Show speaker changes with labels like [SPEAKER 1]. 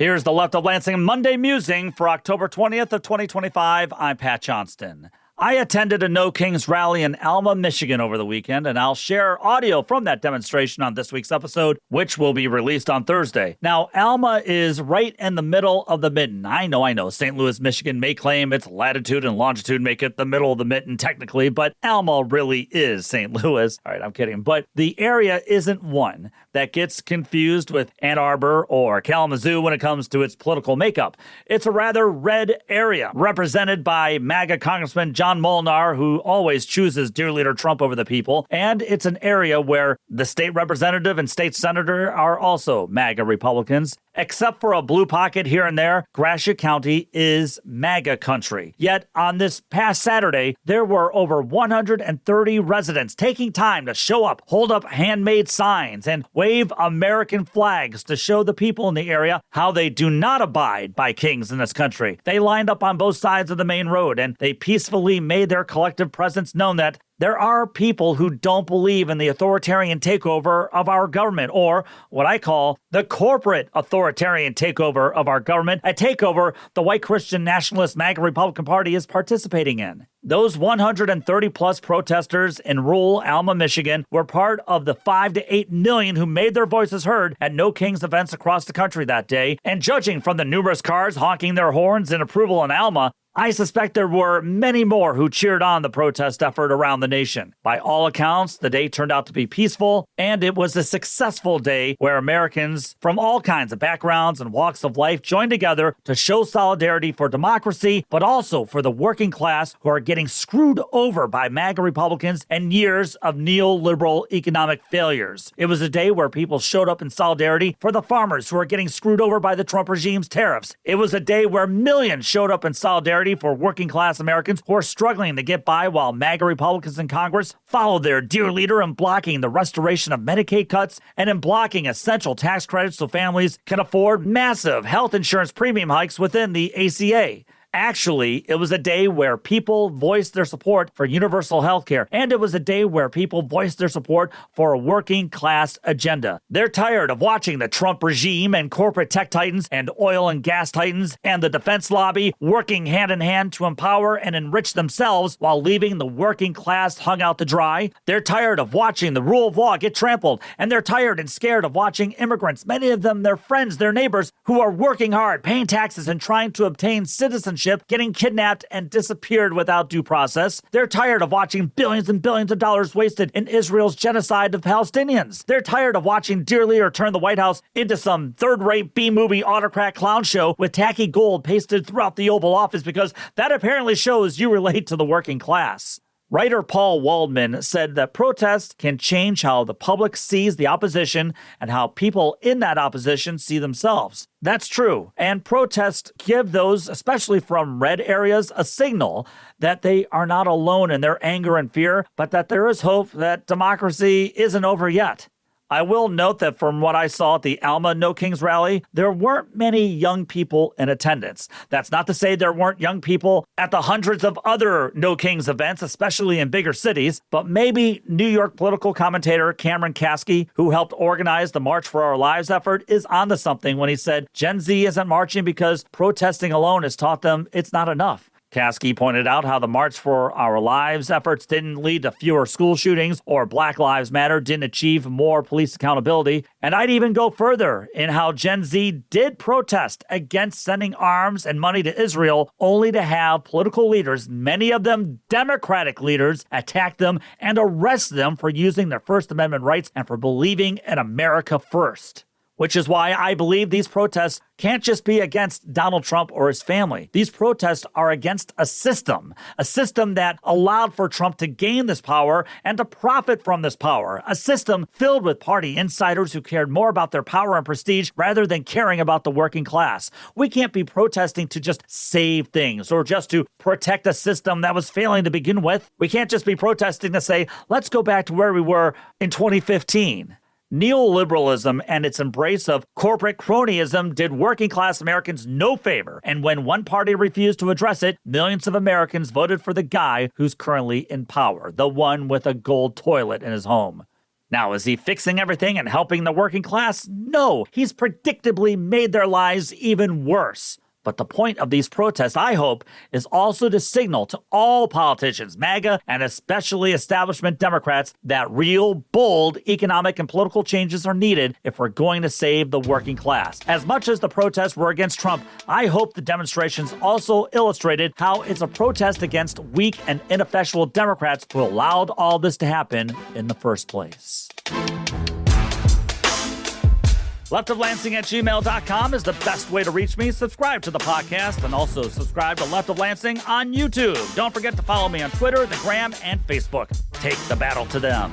[SPEAKER 1] Here's the Left of Lansing Monday Musing for October 20th of 2025. I'm Pat Johnston. I attended a No Kings rally in Alma, Michigan over the weekend, and I'll share audio from that demonstration on this week's episode, which will be released on Thursday. Now, Alma is right in the middle of the mitten. I know. St. Louis, Michigan may claim its latitude and longitude make it the middle of the mitten technically, but Alma really is St. Louis. All right, I'm kidding. But the area isn't one that gets confused with Ann Arbor or Kalamazoo when it comes to its political makeup. It's a rather red area represented by MAGA Congressman John Molnar, who always chooses dear leader Trump over the people. And it's an area where the state representative and state senator are also MAGA Republicans. Except for a blue pocket here and there, Gratiot County is MAGA country. Yet on this past Saturday, there were over 130 residents taking time to show up, hold up handmade signs, and wave American flags to show the people in the area how they do not abide by kings in this country. They lined up on both sides of the main road, and they peacefully made their collective presence known that there are people who don't believe in the authoritarian takeover of our government, or what I call the corporate authoritarian takeover of our government, a takeover the white Christian nationalist MAGA Republican Party is participating in. Those 130-plus protesters in rural Alma, Michigan, were part of the 5 to 8 million who made their voices heard at No Kings events across the country that day. And judging from the numerous cars honking their horns in approval in Alma, I suspect there were many more who cheered on the protest effort around the nation. By all accounts, the day turned out to be peaceful, and it was a successful day where Americans from all kinds of backgrounds and walks of life joined together to show solidarity for democracy, but also for the working class who are getting screwed over by MAGA Republicans and years of neoliberal economic failures. It was a day where people showed up in solidarity for the farmers who are getting screwed over by the Trump regime's tariffs. It was a day where millions showed up in solidarity for working-class Americans who are struggling to get by while MAGA Republicans in Congress follow their dear leader in blocking the restoration of Medicaid cuts and in blocking essential tax credits so families can afford massive health insurance premium hikes within the ACA. Actually, it was a day where people voiced their support for universal health care, and it was a day where people voiced their support for a working class agenda. They're tired of watching the Trump regime and corporate tech titans and oil and gas titans and the defense lobby working hand in hand to empower and enrich themselves while leaving the working class hung out to dry. They're tired of watching the rule of law get trampled, and they're tired and scared of watching immigrants, many of them their friends, their neighbors, who are working hard, paying taxes, and trying to obtain citizenship, getting kidnapped and disappeared without due process. They're tired of watching billions and billions of dollars wasted in Israel's genocide of Palestinians. They're tired of watching dear leader turn the White House into some third-rate B-movie autocrat clown show with tacky gold pasted throughout the Oval Office because that apparently shows you relate to the working class. Writer Paul Waldman said that protests can change how the public sees the opposition and how people in that opposition see themselves. That's true, and protests give those, especially from red areas, a signal that they are not alone in their anger and fear, but that there is hope that democracy isn't over yet. I will note that from what I saw at the Alma No Kings rally, there weren't many young people in attendance. That's not to say there weren't young people at the hundreds of other No Kings events, especially in bigger cities, but maybe New York political commentator Cameron Kasky, who helped organize the March for Our Lives effort, is onto something when he said Gen Z isn't marching because protesting alone has taught them it's not enough. Kasky pointed out how the March for Our Lives efforts didn't lead to fewer school shootings or Black Lives Matter didn't achieve more police accountability. And I'd even go further in how Gen Z did protest against sending arms and money to Israel, only to have political leaders, many of them Democratic leaders, attack them and arrest them for using their First Amendment rights and for believing in America first. Which is why I believe these protests can't just be against Donald Trump or his family. These protests are against a system that allowed for Trump to gain this power and to profit from this power, a system filled with party insiders who cared more about their power and prestige rather than caring about the working class. We can't be protesting to just save things or just to protect a system that was failing to begin with. We can't just be protesting to say, let's go back to where we were in 2015. Neoliberalism and its embrace of corporate cronyism did working-class Americans no favor, and when one party refused to address it, millions of Americans voted for the guy who's currently in power, the one with a gold toilet in his home. Now, is he fixing everything and helping the working class? No, he's predictably made their lives even worse. But the point of these protests, I hope, is also to signal to all politicians, MAGA, and especially establishment Democrats, that real, bold economic and political changes are needed if we're going to save the working class. As much as the protests were against Trump, I hope the demonstrations also illustrated how it's a protest against weak and ineffectual Democrats who allowed all this to happen in the first place. leftoflansing@gmail.com is the best way to reach me. Subscribe to the podcast and also subscribe to Left of Lansing on YouTube. Don't forget to follow me on Twitter, the Gram, and Facebook. Take the battle to them.